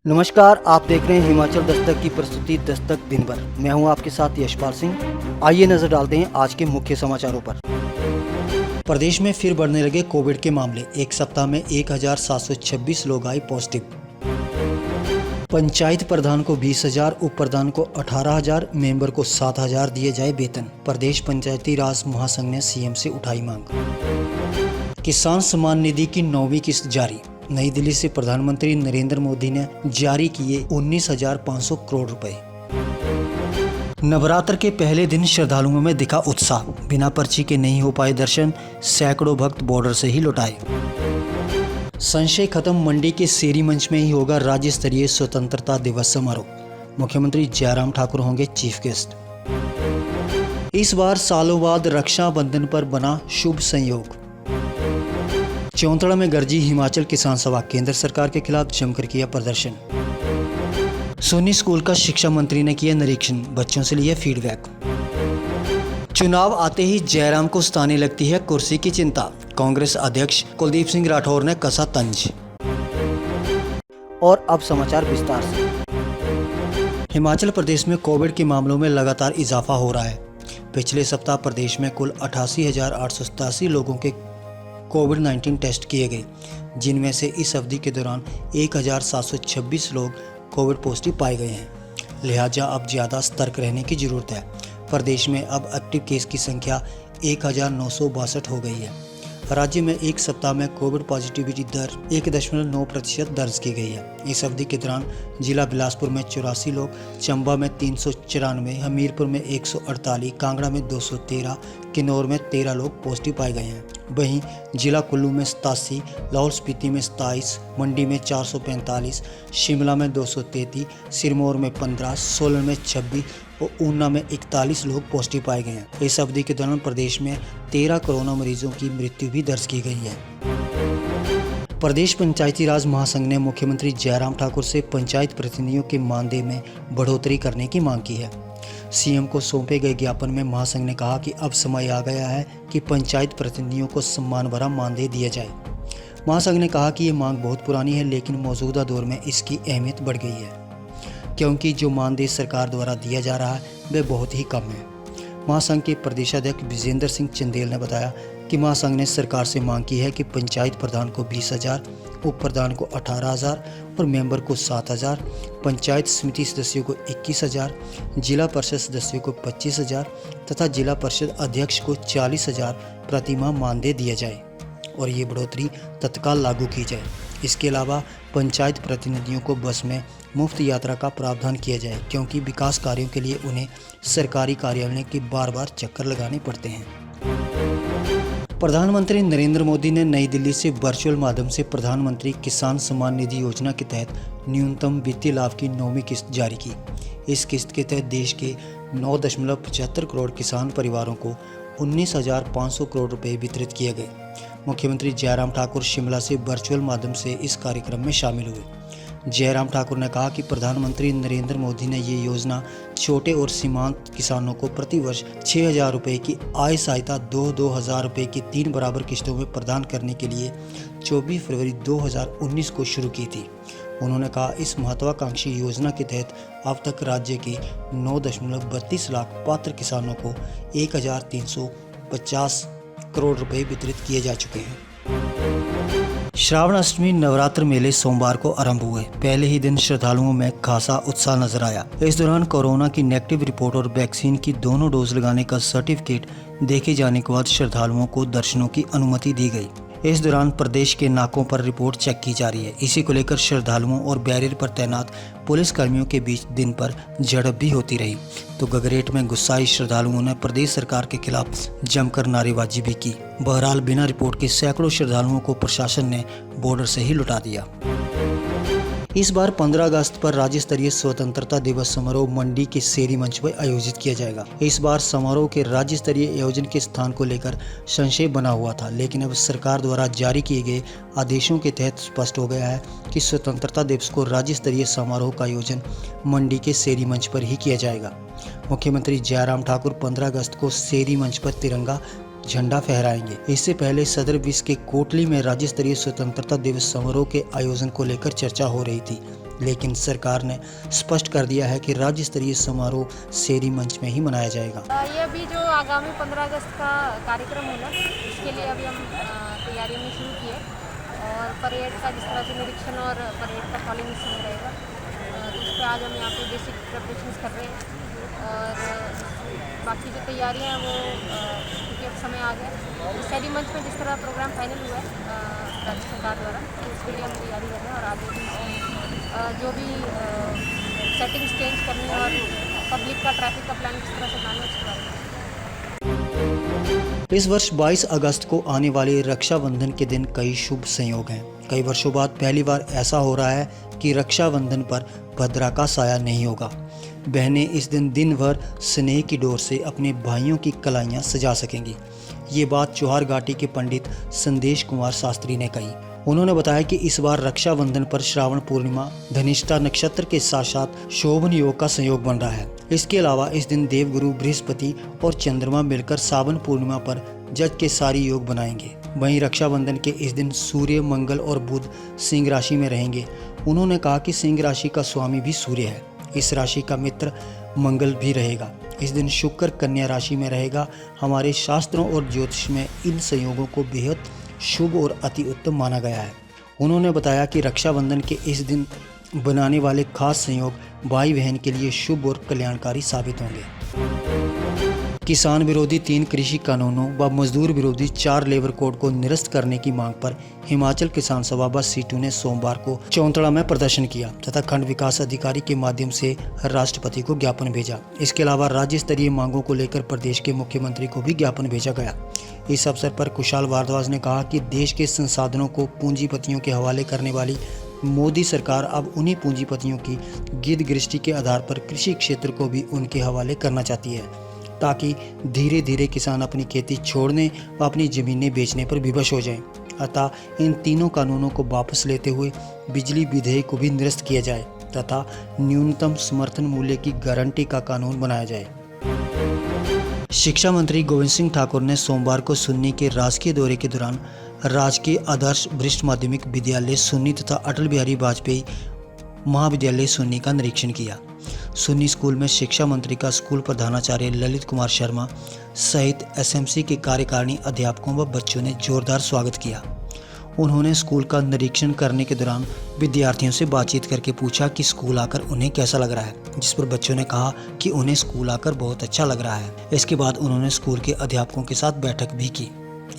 नमस्कार, आप देख रहे हैं हिमाचल दस्तक की प्रस्तुति दस्तक दिन भर। मैं हूं आपके साथ यशपाल सिंह। आइए नजर डालते हैं आज के मुख्य समाचारों पर। प्रदेश में फिर बढ़ने लगे कोविड के मामले। एक सप्ताह में 1726 लोग आए पॉजिटिव। पंचायत प्रधान को 20,000, उप प्रधान को 18,000, मेंबर को 7,000 दिए जाए वेतन। प्रदेश पंचायती राज महासंघ ने सीएम से उठाई मांग। किसान सम्मान निधि की 9वीं किस्त जारी। नई दिल्ली से प्रधानमंत्री नरेंद्र मोदी ने जारी किए 19,500 करोड़ रुपए। नवरात्र के पहले दिन श्रद्धालुओं में दिखा उत्साह। बिना पर्ची के नहीं हो पाए दर्शन, सैकड़ों भक्त बॉर्डर से ही लौटाए। संशय खत्म, मंडी के सेरी मंच में ही होगा राज्य स्तरीय स्वतंत्रता दिवस समारोह। मुख्यमंत्री जयराम ठाकुर होंगे चीफ गेस्ट। इस बार सालों बाद रक्षाबंधन पर बना शुभ संयोग। चौंतड़ा में गरजी हिमाचल किसान सभा, केंद्र सरकार के खिलाफ जमकर किया प्रदर्शन। सोनी स्कूल का शिक्षा मंत्री ने किया निरीक्षण, बच्चों से लिया फीडबैक। चुनाव आते ही जयराम को सताने लगती है कुर्सी की चिंता, कांग्रेस अध्यक्ष कुलदीप सिंह राठौर ने कसा तंज। और अब समाचार विस्तार से। हिमाचल प्रदेश में कोविड के मामलों में लगातार इजाफा हो रहा है। पिछले सप्ताह प्रदेश में कुल 88,887 लोगों के कोविड-19 टेस्ट किए गए, जिनमें से इस अवधि के दौरान 1726 लोग कोविड पॉजिटिव पाए गए हैं। लिहाजा अब ज़्यादा सतर्क रहने की ज़रूरत है। प्रदेश में अब एक्टिव केस की संख्या 1962 हो गई है। राज्य में एक सप्ताह में कोविड पॉजिटिविटी दर 1.9% दर्ज की गई है। इस अवधि के दौरान जिला बिलासपुर में 84 लोग, चंबा में 394, हमीरपुर में 148, कांगड़ा में 213, किन्नौर में 13 लोग पॉजिटिव पाए गए हैं। वहीं जिला कुल्लू में 87, लाहौल स्पीति में 27, मंडी में 445, शिमला में 233, सिरमौर में 15, सोलन में 26 और ऊना में 41 लोग पॉजिटिव पाए गए हैं। इस अवधि के दौरान प्रदेश में 13 कोरोना मरीजों की मृत्यु भी दर्ज की गई है। प्रदेश पंचायती राज महासंघ ने मुख्यमंत्री जयराम ठाकुर से पंचायत प्रतिनिधियों के मानदेय में बढ़ोतरी करने की मांग की है। सीएम को सौंपे गए ज्ञापन में महासंघ ने कहा कि अब समय आ गया है कि पंचायत प्रतिनिधियों को सम्मान भरा मानदेय दिया जाए। महासंघ ने कहा कि ये मांग बहुत पुरानी है, लेकिन मौजूदा दौर में इसकी अहमियत बढ़ गई है, क्योंकि जो मानदेय सरकार द्वारा दिया जा रहा है वह बहुत ही कम है। महासंघ के प्रदेशाध्यक्ष विजेंद्र सिंह चंदेल ने बताया कि महासंघ ने सरकार से मांग की है कि पंचायत प्रधान को 20,000, उप प्रधान को 18,000 और मेंबर को 7,000, पंचायत समिति सदस्यों को 21,000, जिला परिषद सदस्यों को 25,000 तथा जिला परिषद अध्यक्ष को 40,000 प्रतिमाह मानदेय दिया जाए और ये बढ़ोतरी तत्काल लागू की जाए। इसके अलावा पंचायत प्रतिनिधियों को बस में मुफ्त यात्रा का प्रावधान किया जाए, क्योंकि विकास कार्यों के लिए उन्हें सरकारी कार्यालय के बार चक्कर लगाने पड़ते हैं। प्रधानमंत्री नरेंद्र मोदी ने नई दिल्ली से वर्चुअल माध्यम से प्रधानमंत्री किसान सम्मान निधि योजना के तहत न्यूनतम वित्तीय लाभ की 9वीं किस्त जारी की। इस किस्त के तहत देश के 9.75 करोड़ किसान परिवारों को 19,500 करोड़ रुपए वितरित किए गए। मुख्यमंत्री जयराम ठाकुर शिमला से वर्चुअल माध्यम से इस कार्यक्रम में शामिल हुए। जयराम ठाकुर ने कहा कि प्रधानमंत्री नरेंद्र मोदी ने ये योजना छोटे और सीमांत किसानों को प्रति वर्ष 6,000 रुपये की आय सहायता 2,000 रुपये की 3 बराबर किस्तों में प्रदान करने के लिए 24 फरवरी 2019 को शुरू की थी। उन्होंने कहा इस महत्वाकांक्षी योजना के तहत अब तक राज्य के 9.32 लाख पात्र किसानों को 1,350 करोड़ रुपए वितरित किए जा चुके हैं। श्रावण अष्टमी नवरात्र मेले सोमवार को आरंभ हुए। पहले ही दिन श्रद्धालुओं में खासा उत्साह नजर आया। इस दौरान कोरोना की नेगेटिव रिपोर्ट और वैक्सीन की दोनों डोज लगाने का सर्टिफिकेट देखे जाने के बाद श्रद्धालुओं को दर्शनों की अनुमति दी गई। इस दौरान प्रदेश के नाकों पर रिपोर्ट चेक की जा रही है। इसी को लेकर श्रद्धालुओं और बैरियर पर तैनात पुलिस कर्मियों के बीच दिन पर झड़प भी होती रही, तो गगरेट में गुस्साए श्रद्धालुओं ने प्रदेश सरकार के खिलाफ जमकर नारेबाजी भी की। बहरहाल बिना रिपोर्ट के सैकड़ों श्रद्धालुओं को प्रशासन ने बॉर्डर से ही लौटा दिया। इस बार 15 अगस्त पर राज्य स्तरीय स्वतंत्रता दिवस समारोह मंडी के सेरी मंच पर आयोजित किया जाएगा। इस बार समारोह के राज्य स्तरीय आयोजन के स्थान को लेकर संशय बना हुआ था, लेकिन अब सरकार द्वारा जारी किए गए आदेशों के तहत स्पष्ट हो गया है कि स्वतंत्रता दिवस को राज्य स्तरीय समारोह का आयोजन मंडी के सेरी मंच पर ही किया जाएगा। मुख्यमंत्री जयराम ठाकुर 15 अगस्त को सेरी मंच पर तिरंगा झंडा फहराएंगे। इससे पहले सदर विस के कोटली में राज्य स्तरीय स्वतंत्रता दिवस समारोह के आयोजन को लेकर चर्चा हो रही थी। लेकिन सरकार ने स्पष्ट कर दिया है कि राज्य स्तरीय समारोह शेरी मंच में ही मनाया जाएगा। ये अभी जो आगामी 15 अगस्त का कार्यक्रम होगा, इसके लिए अभी हम तैयारियों में शुरू किए और परेड का जिस तरह से निरीक्षण और परेड का फॉलोइंग समय रहेगा, तो इस पर आज हम यहाँ पे बेसिक प्रिपरेशंस कर रहे हैं और बाकी जो तैयारियाँ हैं वो क्योंकि अब समय आ गया, तो शेरी मंच में जिस तरह प्रोग्राम फाइनल हुआ है राज्य सरकार द्वारा, तो उसके लिए हम तैयारी कर रहे हैं और आगे भी जो भी सेटिंग्स चेंज करनी है और पब्लिक का ट्रैफिक का प्लान किस तरह से बनाना है उसके बारे में। इस वर्ष 22 अगस्त को आने वाले रक्षाबंधन के दिन कई शुभ संयोग हैं। कई वर्षों बाद पहली बार ऐसा हो रहा है कि रक्षाबंधन पर भद्रा का साया नहीं होगा। बहनें इस दिन दिन भर स्नेह की डोर से अपने भाइयों की कलाइयाँ सजा सकेंगी। ये बात चौहार घाटी के पंडित संदेश कुमार शास्त्री ने कही। उन्होंने बताया कि इस बार रक्षाबंधन पर श्रावण पूर्णिमा धनिष्ठा नक्षत्र के साथ साथ शोभन योग का संयोग बन रहा है। इसके अलावा इस दिन देवगुरु बृहस्पति और चंद्रमा मिलकर सावन पूर्णिमा पर जज के सारी योग बनाएंगे। वहीं रक्षाबंधन के इस दिन सूर्य, मंगल और बुध सिंह राशि में रहेंगे। उन्होंने कहा कि सिंह राशि का स्वामी भी सूर्य है। इस राशि का मित्र मंगल भी रहेगा। इस दिन शुक्र कन्या राशि में रहेगा। हमारे शास्त्रों और ज्योतिष में इन संयोगों को बेहद शुभ और अति उत्तम माना गया है। उन्होंने बताया कि रक्षाबंधन के इस दिन बनाने वाले खास संयोग भाई बहन के लिए शुभ और कल्याणकारी साबित होंगे। किसान विरोधी 3 कृषि कानूनों व मजदूर विरोधी 4 लेबर कोड को निरस्त करने की मांग पर हिमाचल किसान सभा व सीटू ने सोमवार को चौंतड़ा में प्रदर्शन किया तथा खंड विकास अधिकारी के माध्यम से राष्ट्रपति को ज्ञापन भेजा। इसके अलावा राज्य स्तरीय मांगों को लेकर प्रदेश के मुख्यमंत्री को भी ज्ञापन भेजा गया। इस अवसर पर कुशाल भारद्वाज ने कहा कि देश के संसाधनों को पूंजीपतियों के हवाले करने वाली मोदी सरकार अब उन्हीं पूंजीपतियों की गिरदृष्टि के आधार पर कृषि क्षेत्र को भी उनके हवाले करना चाहती है, ताकि धीरे धीरे किसान अपनी खेती छोड़ने व अपनी ज़मीनें बेचने पर विवश हो जाएं। अतः इन तीनों कानूनों को वापस लेते हुए बिजली विधेयक को भी निरस्त किया जाए तथा न्यूनतम समर्थन मूल्य की गारंटी का कानून बनाया जाए। शिक्षा मंत्री गोविंद सिंह ठाकुर ने सोमवार को सुन्नी के राजकीय दौरे के दौरान राजकीय आदर्श वरिष्ठ माध्यमिक विद्यालय सुन्नी तथा अटल बिहारी वाजपेयी महाविद्यालय सुन्नी का निरीक्षण किया। सुन्नी स्कूल में शिक्षा मंत्री का स्कूल प्रधानाचार्य ललित कुमार शर्मा सहित एसएमसी के कार्यकारिणी अध्यापकों व बच्चों ने जोरदार स्वागत किया। उन्होंने स्कूल का निरीक्षण करने के दौरान विद्यार्थियों से बातचीत करके पूछा कि स्कूल आकर उन्हें कैसा लग रहा है, जिस पर बच्चों ने कहा कि उन्हें स्कूल आकर बहुत अच्छा लग रहा है। इसके बाद उन्होंने स्कूल के अध्यापकों के साथ बैठक भी की।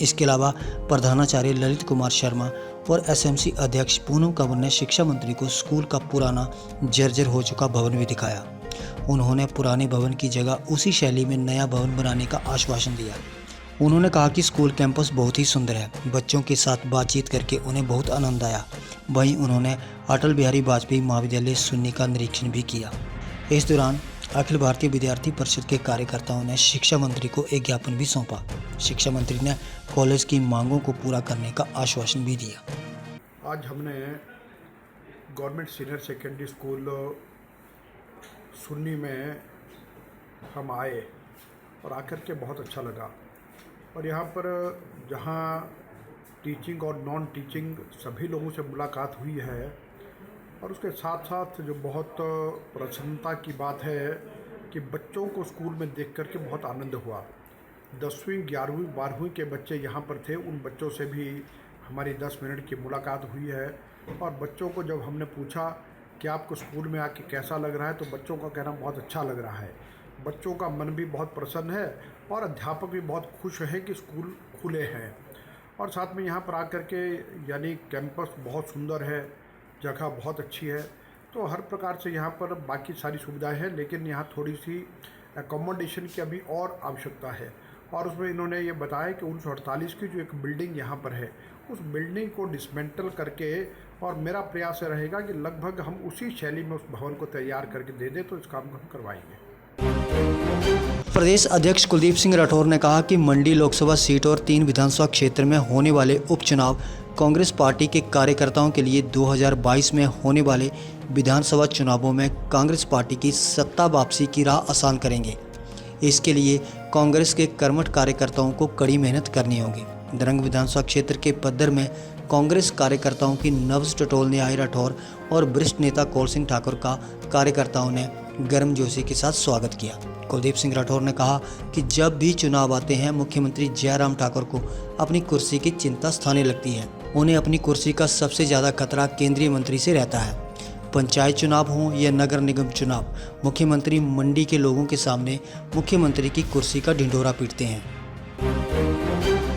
इसके अलावा प्रधानाचार्य ललित कुमार शर्मा और एसएमसी अध्यक्ष पूनम कंवर ने शिक्षा मंत्री को स्कूल का पुराना जर्जर हो चुका भवन भी दिखाया। उन्होंने पुराने भवन की जगह उसी शैली में नया भवन बनाने का आश्वासन दिया। उन्होंने कहा कि स्कूल कैंपस बहुत ही सुंदर है। बच्चों के साथ बातचीत करके उन्हें बहुत आनंद आया। वहीं उन्होंने अटल बिहारी वाजपेयी महाविद्यालय सुन्नी का निरीक्षण भी किया। इस दौरान अखिल भारतीय विद्यार्थी परिषद के कार्यकर्ताओं ने शिक्षा मंत्री को एक ज्ञापन भी सौंपा। शिक्षा मंत्री ने कॉलेज की मांगों को पूरा करने का आश्वासन भी दिया। आज हमने government senior secondary school Sunni में हम आए और आकर के बहुत अच्छा लगा। और यहाँ पर जहाँ टीचिंग और नॉन टीचिंग सभी लोगों से मुलाकात हुई है और उसके साथ साथ जो बहुत प्रसन्नता की बात है कि बच्चों को स्कूल में देख कर के बहुत आनंद हुआ। 10वीं 11वीं 12वीं के बच्चे यहाँ पर थे, उन बच्चों से भी हमारी 10 मिनट की मुलाकात हुई है। और बच्चों को जब हमने पूछा कि आपको स्कूल में आके कैसा लग रहा है, तो बच्चों का कहना बहुत अच्छा लग रहा है। बच्चों का मन भी बहुत प्रसन्न है और अध्यापक भी बहुत खुश है कि स्कूल खुले हैं। और साथ में यहाँ पर आकर के यानी कैंपस बहुत सुंदर है, जगह बहुत अच्छी है। तो हर प्रकार से यहाँ पर बाकी सारी सुविधाएं हैं, लेकिन यहाँ थोड़ी सी एकोमोडेशन की अभी और आवश्यकता है। और उसमें इन्होंने ये बताया कि 1948 की जो एक बिल्डिंग यहाँ पर है, उस बिल्डिंग को डिसमेंटल करके, और मेरा प्रयास रहेगा कि लगभग हम उसी शैली में उस भवन को तैयार करके दे दें, तो इस काम को हम करवाएंगे। प्रदेश अध्यक्ष कुलदीप सिंह राठौर ने कहा कि मंडी लोकसभा सीट और 3 विधानसभा क्षेत्र में होने वाले उपचुनाव कांग्रेस पार्टी के कार्यकर्ताओं के लिए 2022 में होने वाले विधानसभा चुनावों में कांग्रेस पार्टी की सत्ता वापसी की राह आसान करेंगे। इसके लिए कांग्रेस के कर्मठ कार्यकर्ताओं को कड़ी मेहनत करनी होगी। दरंग विधानसभा क्षेत्र के पद्दर में कांग्रेस कार्यकर्ताओं की नब्ज टटोलने आई राठौर और वरिष्ठ नेता कौल सिंह ठाकुर का कार्यकर्ताओं ने गर्मजोशी के साथ स्वागत किया। कुलदीप सिंह राठौर ने कहा कि जब भी चुनाव आते हैं मुख्यमंत्री जयराम ठाकुर को अपनी कुर्सी की चिंता सताने लगती है। उन्हें अपनी कुर्सी का सबसे ज़्यादा खतरा केंद्रीय मंत्री से रहता है। पंचायत चुनाव हों या नगर निगम चुनाव, मुख्यमंत्री मंडी के लोगों के सामने मुख्यमंत्री की कुर्सी का ढिंढोरा पीटते हैं।